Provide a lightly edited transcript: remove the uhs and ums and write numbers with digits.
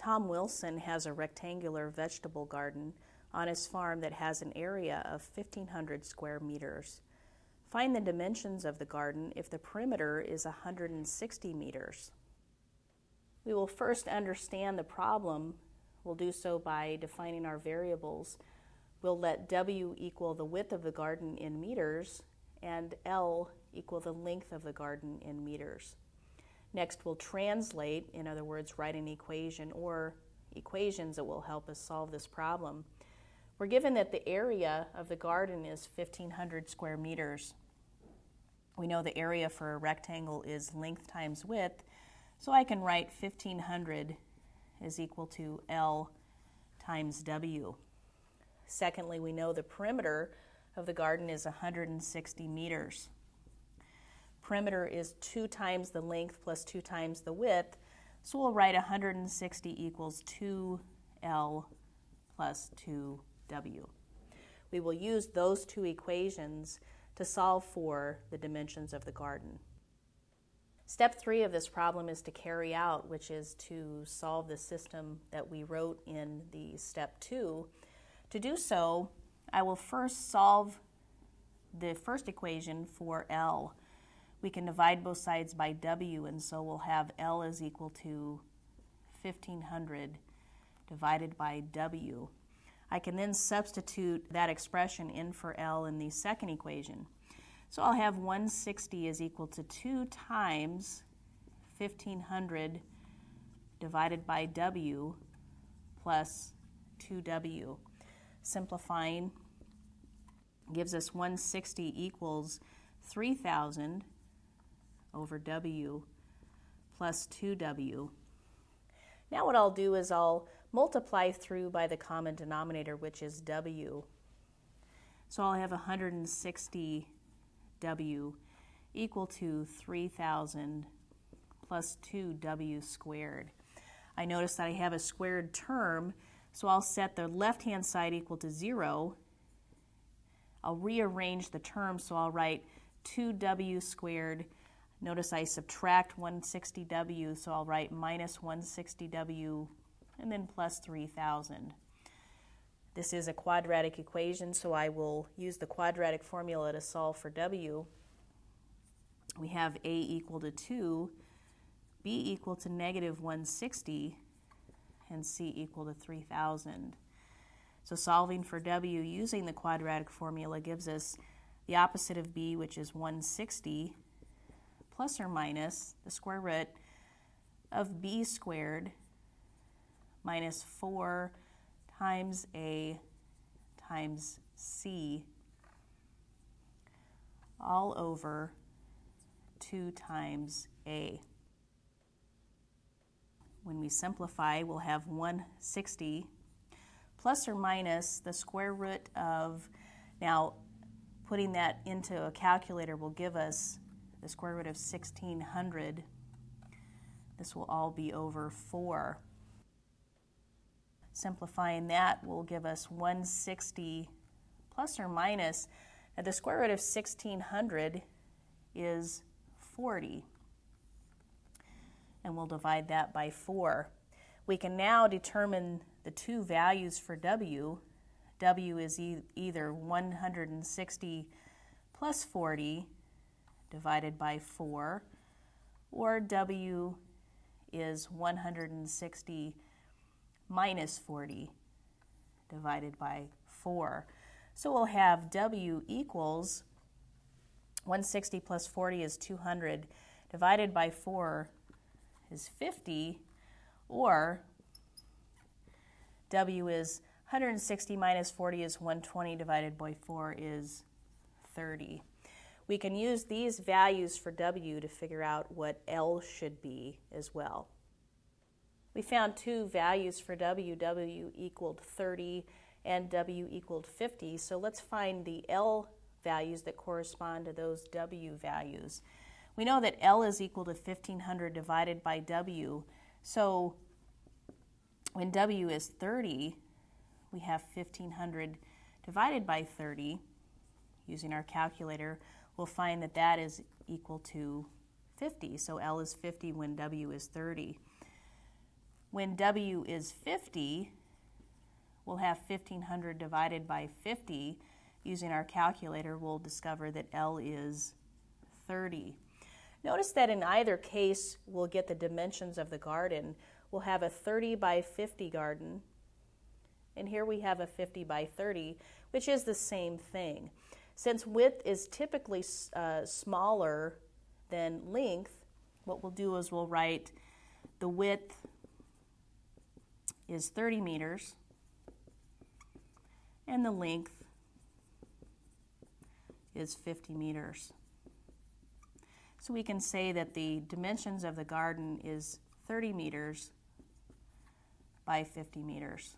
Tom Wilson has a rectangular vegetable garden on his farm that has an area of 1,500 square meters. Find the dimensions of the garden if the perimeter is 160 meters. We will first understand the problem. We'll do so by defining our variables. We'll let W equal the width of the garden in meters and L equal the length of the garden in meters. Next, we'll translate, in other words, write an equation or equations that will help us solve this problem. We're given that the area of the garden is 1,500 square meters. We know the area for a rectangle is length times width, so I can write 1,500 is equal to L times W. Secondly, we know the perimeter of the garden is 160 meters. Perimeter is 2 times the length plus 2 times the width, so we'll write 160 equals 2L plus 2W. We will use those two equations to solve for the dimensions of the garden. Step 3 of this problem is to carry out, which is to solve the system that we wrote in the step 2. To do so, I will first solve the first equation for L. We can divide both sides by W, and so we'll have L is equal to 1,500 divided by W. I can then substitute that expression in for L in the second equation. So I'll have 160 is equal to 2 times 1,500 divided by W plus 2W. Simplifying gives us 160 equals 3,000 over W plus 2W. Now what I'll do is I'll multiply through by the common denominator, which is W. So I'll have 160 W equal to 3,000 plus 2W squared. I notice that I have a squared term, so I'll set the left-hand side equal to 0. I'll rearrange the term, so I'll write 2W squared. Notice I subtract 160W, so I'll write minus 160W and then plus 3,000. This is a quadratic equation, so I will use the quadratic formula to solve for W. We have A equal to 2, B equal to negative 160, and C equal to 3,000. So solving for W using the quadratic formula gives us the opposite of B, which is 160, plus or minus the square root of B squared minus 4 times A times C all over 2 times A. When we simplify, we'll have 160 plus or minus the square root of, now putting that into a calculator will give us the square root of 1,600. This will all be over 4. Simplifying that will give us 160 plus or minus, and the square root of 1,600 is 40. And we'll divide that by 4. We can now determine the two values for W. W is either 160 plus 40 divided by 4, or W is 160 minus 40 divided by 4. So we'll have W equals 160 plus 40 is 200 divided by 4 is 50, or W is 160 minus 40 is 120 divided by 4 is 30. We can use these values for W to figure out what L should be as well. We found two values for W. W equaled 30 and W equaled 50. So let's find the L values that correspond to those W values. We know that L is equal to 1,500 divided by W. So when W is 30, we have 1,500 divided by 30. Using our calculator, we'll find that that is equal to 50. So L is 50 when W is 30. When W is 50, we'll have 1,500 divided by 50. Using our calculator, we'll discover that L is 30. Notice that in either case, we'll get the dimensions of the garden. We'll have a 30 by 50 garden, and here we have a 50 by 30, which is the same thing. Since width is typically smaller than length, what we'll do is we'll write the width is 30 meters, and the length is 50 meters. So we can say that the dimensions of the garden is 30 meters by 50 meters.